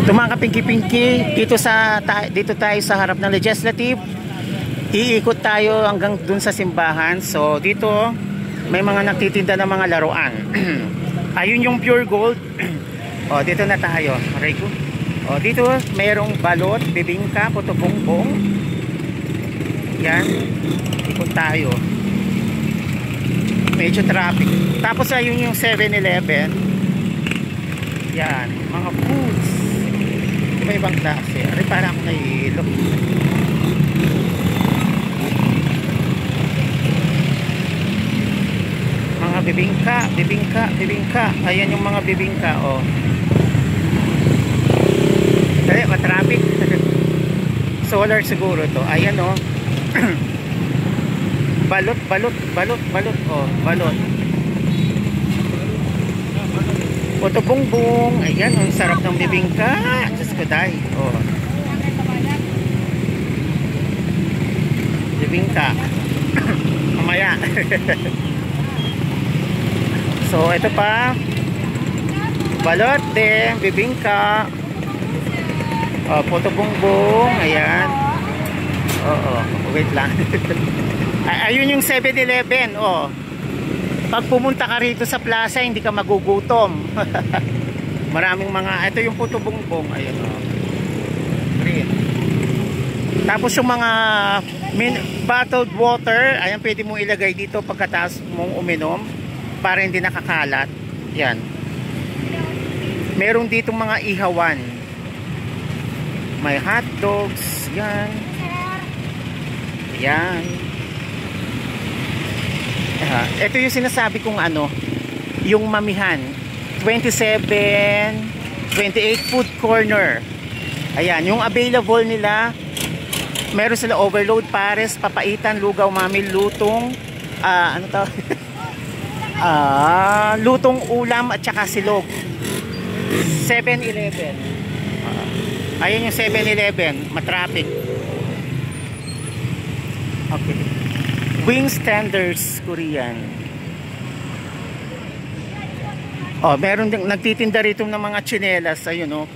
Ito mga kapinki-pinki, dito tayo sa harap ng Legislative. Iikot tayo hanggang dun sa simbahan. So dito may mga nagtitinda ng mga laruan. Ayun yung pure gold. O dito na tayo. Aray ko. O dito mayroong balot, bibingka, puto bongbong. Yan. Ikot tayo. Medyo traffic. Tapos ayun yung 7-Eleven. Yan, mga foods. May ibang klase. Aray, parang ako nahihilo. Mga bibingka. Ayan yung mga bibingka, oh. Dali, matraffic. Solar siguro to. Ayan, oh. balot, oh, balot. Puto bongbong. Ayan, ang sarap ng bibingka. Diyos ko, day. Oh. Bibingka. Mamaya. So, ito pa. Balot din. Bibingka. Oh, puto bongbong. Ayan. Oo. Wait lang. Ayun yung 7-Eleven. Oh. Pag pumunta ka rito sa plaza, hindi ka magugutom. Maraming mga, ito yung puto bongbong. Ayun, oh. Green. Tapos yung mga bottled water, ayan, pwede mong ilagay dito pagkatapos mong uminom para hindi nakakalat. Yan. Meron dito mga ihawan. May hot dogs. Yan. Yan. Ito yung sinasabi kong ano, yung mamihan. 27, 28 food corner. Ayan, yung available nila, meron sila overload, pares, papaitan, lugaw, mamil, lutong, ano to? Lutong ulam at saka silog. 7-Eleven. Ayan yung 7-Eleven, matraffic. Okay. Wings Tenders Korean. Oh, meron ding nagtitinda rito ng mga tsinelas. Ayun, oh.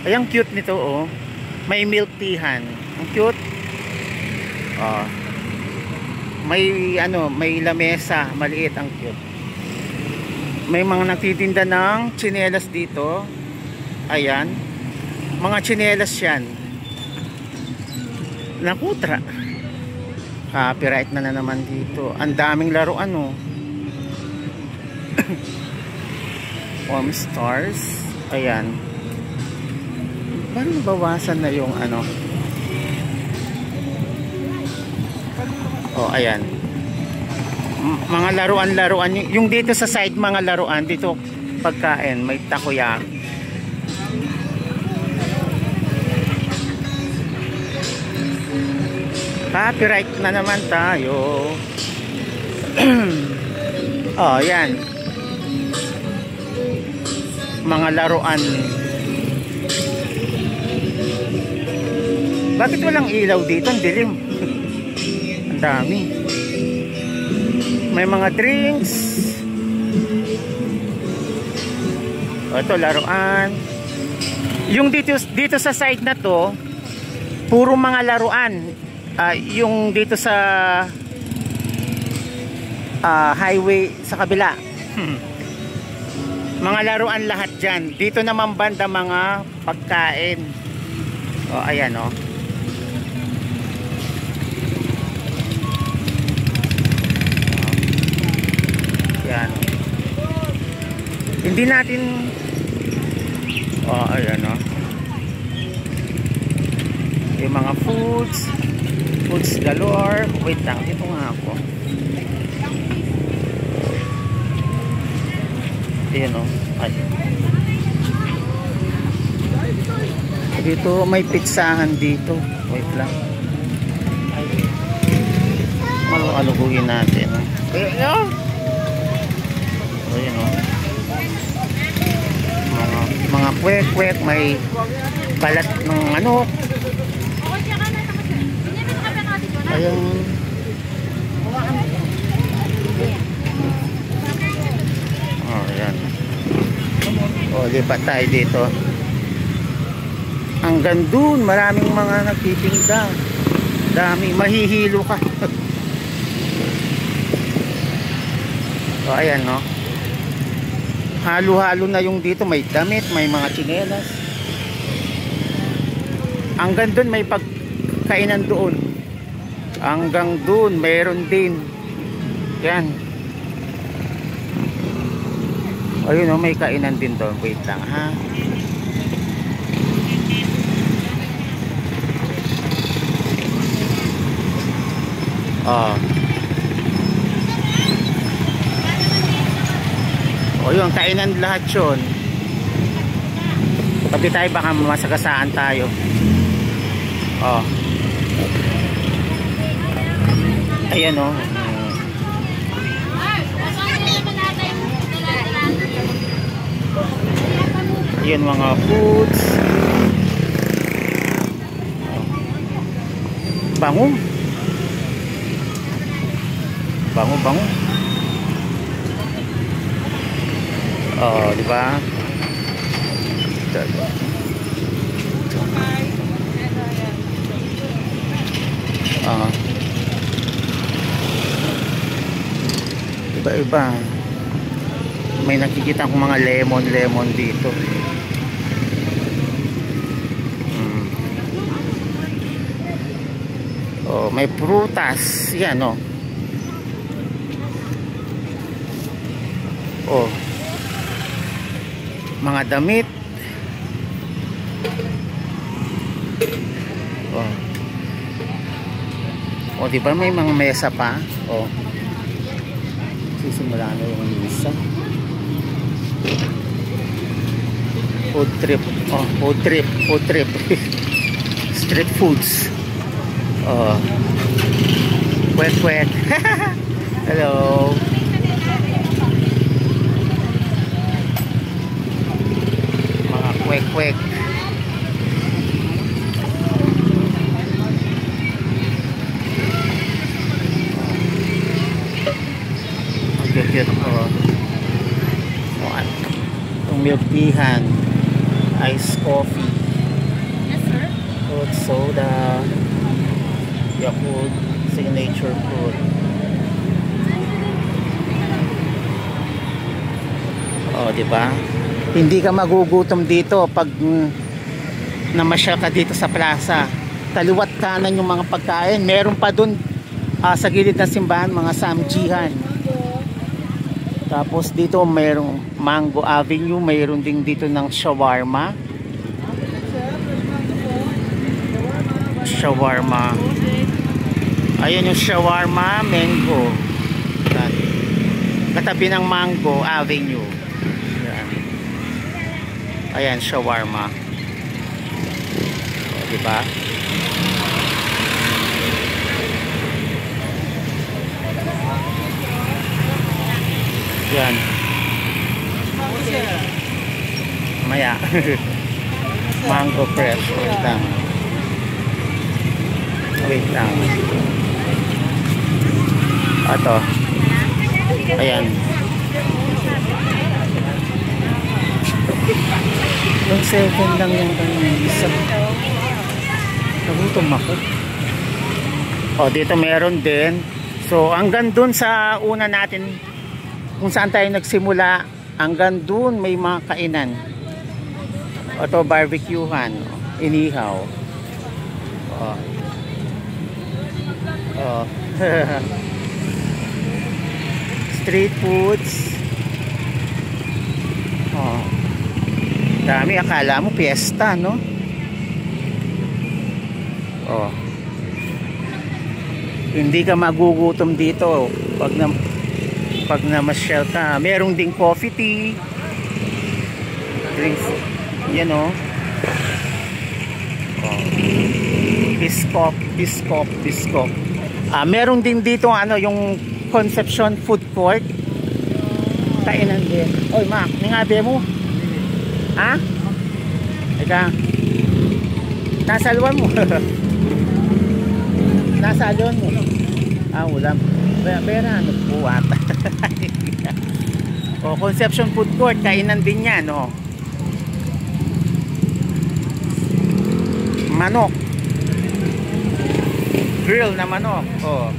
Ay, ang cute nito, oh. May milk teahan. Ang cute. Oh. May ano, may lamesa, maliit, ang cute. May mga nagtitinda ng tsinelas dito. Ayan. Mga tsinelas 'yan. Nakutra. Copyright na naman dito. Ang daming laruan, oh. Home Stars. Ayan. Parang bawasan na yung ano. Oh, ayan. Mga laruan-laruan. Yung dito sa side, mga laruan. Dito pagkain. May takoyaki. Copyright na naman tayo. Oh, yan. Mga laruan. Bakit walang ilaw dito? Ang dilim. Ang dami. May mga drinks. Oh, ito, laruan. Yung dito sa side na to, puro mga laruan. Yung dito sa highway sa kabila. Mga laruan lahat dyan. Dito naman banda mga pagkain. O, ayan, o. Yan. Hindi natin ayan, o. Yung mga foods galore. Wait lang, ito nga ako. Ayan, o. Ay. Dito may pizzahan dito. Wait lang. Malualuguin natin. Ayan, o. Ayan, o. Mga kwek-kwek. May balat ng ano. Ayun. Oh, ayan. O, lipat tayo dito. Hanggang dun, maraming mga nagtitinda. Dami, mahihilo ka. O, ayan, no? Halo-halo na yung dito. May damit, may mga tsinelas. Hanggang dun, may pagkainan doon. Hanggang dun, mayroon din. Yan. Ayun, no? May kainan din doon. Wait lang, ha? O yun, kainan lahat yun. Tabi tayo, baka masagasaan tayo. Ayan, o. Ayan, mga foods. Bango. Bango. Di ba? Iba-iba. May nakikita akong mga lemon dito. May prutas. Yan, o. Mga damit. Diba may mga mesa pa? Sisimula na yung mesa. Food trip. Food trip. Street foods. Kwek. Hello. Kwek. Cute. Itong milk teahan, iced coffee. Yes, sir. Fruit soda, Yakult signature food. Diba? Hindi ka magugutom dito pag namasyal ka dito sa plaza. Kaliwat kanan yung mga pagkain. Meron pa dun sa gilid ng simbahan, mga samjihan. Tapos dito mayroong Mango Avenue. Mayroon din dito ng shawarma. Ayan yung shawarma, mango. Katabi ng Mango Avenue. Ayan, shawarma. Diba? Yan. Maya. Mango fresh. Wait lang. Ito. Ayan. Yung 7 lang yung isa. Nagutom ako. Dito meron din. So hanggang dun sa una natin, kung saan tayo nagsimula, hanggang dun may mga kainan. Ito barbecuehan, inihaw. Street foods. Dami, akala mo piyesta, no? Hindi ka magugutom dito pag namasyal ka. Merong ding coffee, tea, drinks. Yan, o. Biskop. Meron din dito yung Conception Food Court. Kainan din. Oy, Mac, ningabi mo? Ha? Ika. Nasa alwan mo. Nasa alwan mo. Ulam. Pera, buwat. Conception Food Court, kainan din yan, manok. Grill na manok. Oh.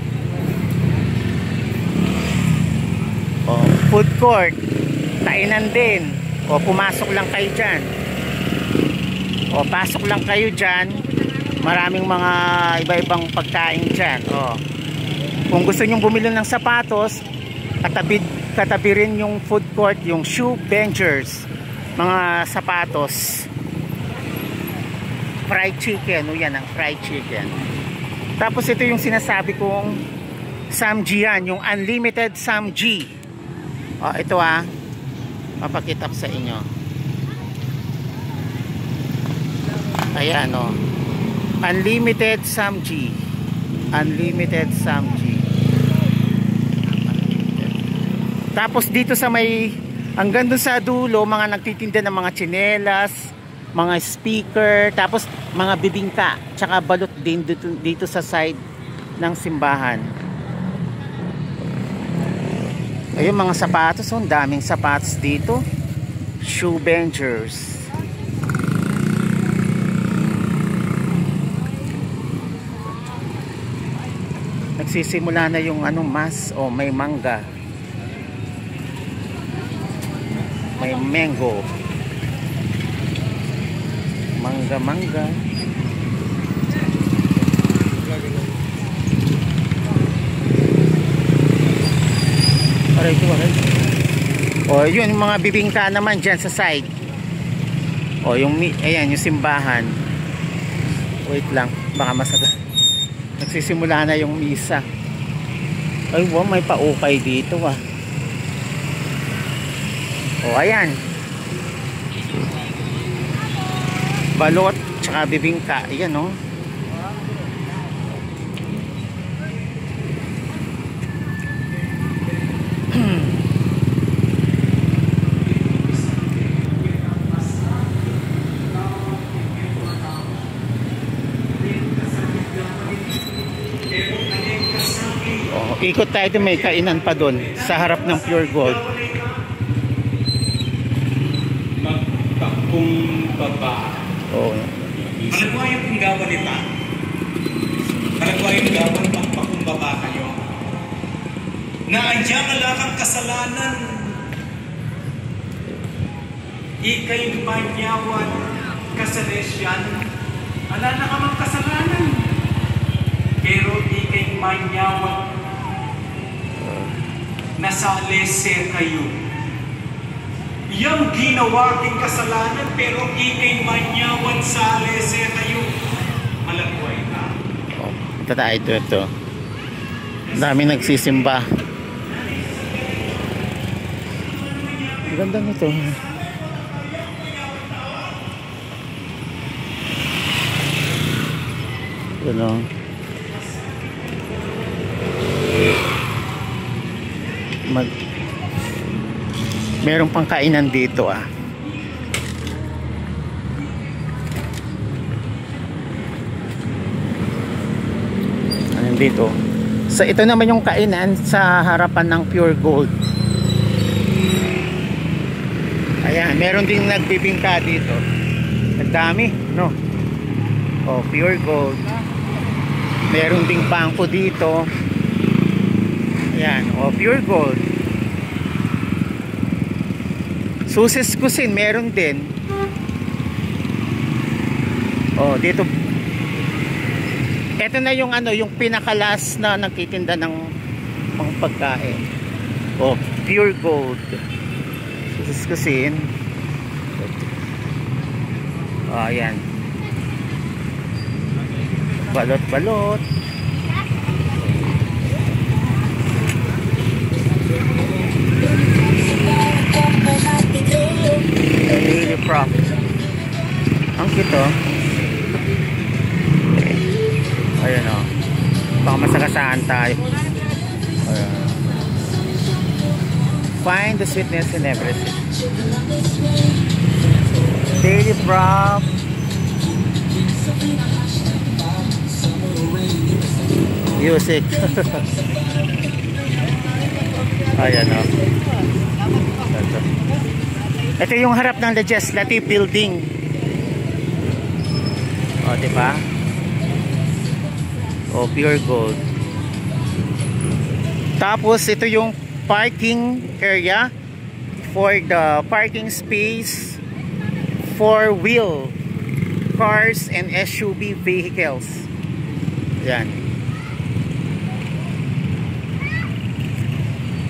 Oh, food court. Kainan din. O, pumasok lang kayo dyan. O, pasok lang kayo dyan. Maraming mga iba-ibang pagkain dyan. O, kung gusto nyong bumili ng sapatos, katabi rin yung food court, yung shoe benchers, mga sapatos. Fried chicken. O, yan ang fried chicken. Tapos ito yung sinasabi kong Samji yan, yung unlimited Samji. O, ito papakita ko sa inyo. Ayan o, unlimited Samji. Unlimited Samji. Tapos dito sa may, hanggang dun sa dulo, mga nagtitinda ng mga tsinelas, mga speaker, tapos mga bibingka, tsaka balot din dito sa side ng simbahan. Ayun, mga sapatos, ang daming sapatos dito. Shoe benchers. Nagsisimula na yung mas, may mangga. May mango. Mangga. O, yun, yung mga bibingka naman dyan sa side. O, ayan, yung simbahan. Wait lang, baka masaga. Nagsisimula na yung misa. Ay, wow, may paukay dito O, ayan. Balot, tsaka bibingka. Ayan, o. Ikot tayo, may kainan pa doon sa harap ng Pure Gold. Magpakumbaba. Oo. Malagwayang pinggawan nila. Malagwayang gawan magpakumbaba kayo. Na andyan malakang kasalanan. Ika'y manyawan kasalesyan. Ala na ka mang kasalanan. Pero ika'y manyawan nasalese kayo. Yang ginawa king kasalanan, pero ikay manyawan salese kayo. Malagway na. Ito. Dami nagsisimba. Ganda nito. Merong pang kainan dito dito. So ito naman yung kainan sa harapan ng Pure Gold. Ayan, meron din nagbibingka dito. Ang dami, no? Oh, Pure Gold. Meron ding bangko dito. Ayan, oh, Pure Gold. Susis Cuisine, meron din. Oh, dito. Ito na yung yung pinakalas na nagtitinda ng mga pagkain. Oh, Pure Gold. Susis Cuisine. Oh, ayan. Balot-balot. Really prop. Ang kito. Ayan o. Baka masagasaan tayo. Ayan. Find the sweetness in everything. Daily prop. Music. Ayan o. Ito yung harap ng Legislative Building. O, diba? O, pure gold. Tapos, ito yung parking area for the parking space for wheel cars and SUV vehicles. Yan.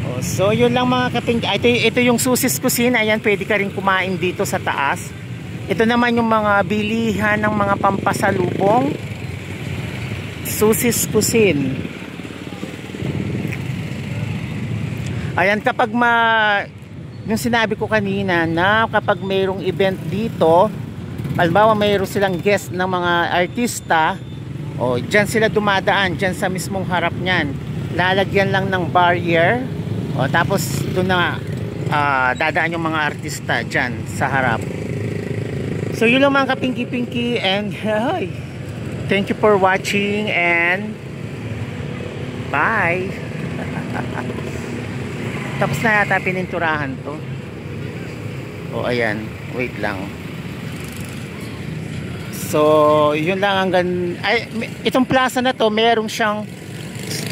O, so, yun lang mga kaping. Ito yung Susie's Cuisine. Ayan, pwede ka rin kumain dito sa taas. Ito naman yung mga bilihan ng mga pampasalubong. Susie's Cuisine. Ayan, kapag yung sinabi ko kanina na kapag mayroong event dito, halimbawa mayroon silang guest ng mga artista, o dyan sila dumadaan, dyan sa mismong harap nyan. Lalagyan lang ng barrier, o tapos doon na dadaan yung mga artista dyan sa harap. So yun lang mga kapinky-pinky, and hey, thank you for watching and bye. Tapos na yata pininturahan to. O ayan, wait lang. So yun lang hanggang itong plaza na to, merong siyang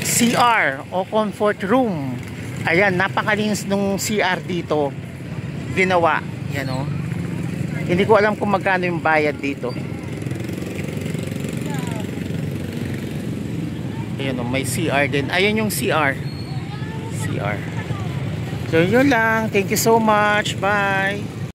CR o comfort room. Ayan, napakalinis nung CR dito ginawa. Yan o. Hindi ko alam kung magkano yung bayad dito. Ayan o, may CR din. Ayan yung CR. So yun lang. Thank you so much. Bye.